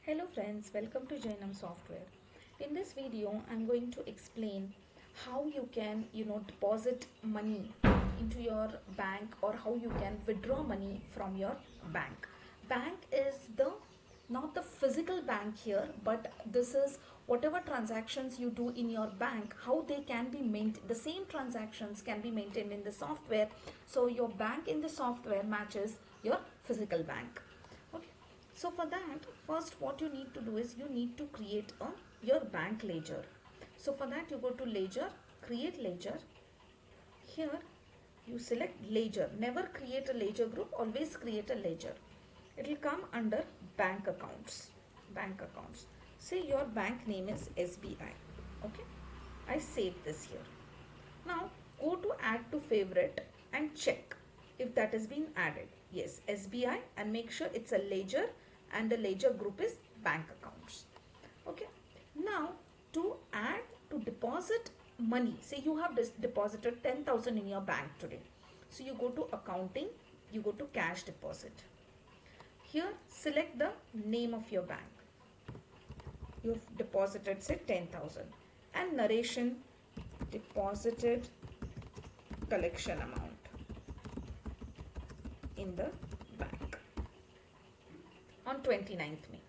Hello friends, welcome to Jainam Software. In this video, I'm going to explain how you can, deposit money into your bank or how you can withdraw money from your bank. Bank is not the physical bank here, but this is whatever transactions you do in your bank, how they can be maintained. The same transactions can be maintained in the software. So your bank in the software matches your physical bank. Okay. So for that, first what you need to do is you need to create your bank ledger. So for that you go to ledger, create ledger. Here you select ledger. Never create a ledger group, always create a ledger. It will come under bank accounts. Bank accounts. Say your bank name is SBI. Okay. I save this here. Now go to add to favorite and check if that has been added. Yes, SBI, and make sure it's a ledger and the ledger group is bank accounts. Okay. Now to add to deposit money, say you have deposited 10,000 in your bank today. So you go to accounting, you go to cash deposit. Here select the name of your bank. You've deposited say 10,000 and narration deposited collection amount in the bank on 29th May.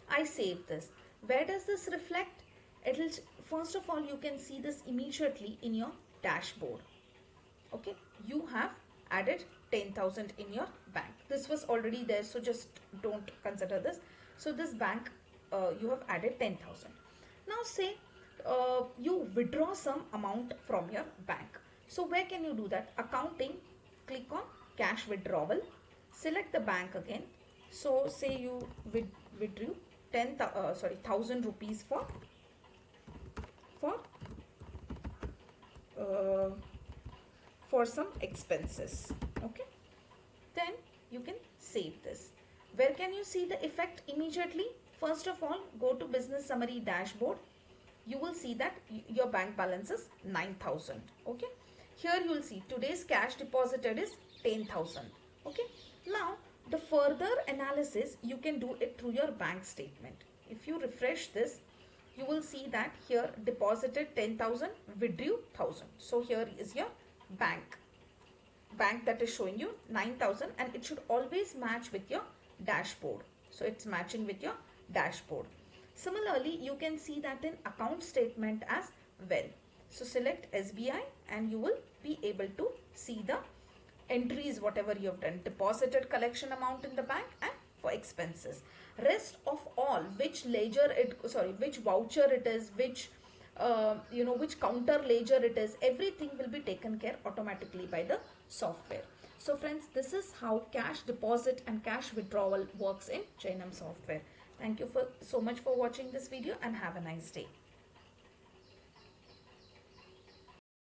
I save this. Where does this reflect? It'll first of all you can see this immediately in your dashboard. Okay, you have added 10,000 in your bank. This was already there, so just don't consider this. So this bank you have added 10,000. Now say you withdraw some amount from your bank. So where can you do that? Accounting, click on cash withdrawal, select the bank again. So say you withdrew 1,000 rupees for some expenses. Okay, then you can save this. Where can you see the effect immediately? First of all, go to business summary dashboard. You will see that your bank balance is 9,000. Okay, here you will see today's cash deposited is 10,000. Okay, now the further analysis you can do it through your bank statement. If you refresh this, you will see that here deposited 10,000, withdrew 1,000. So here is your bank that is showing you 9,000, and it should always match with your dashboard. So it's matching with your dashboard. Similarly, you can see that in account statement as well. So select SBI and you will be able to see the entries whatever you have done, deposited collection amount in the bank and for expenses. Rest of all, which voucher it is, which which counter ledger it is, everything will be taken care automatically by the software. So friends, this is how cash deposit and cash withdrawal works in Jainam Software. Thank you so much for watching this video and have a nice day.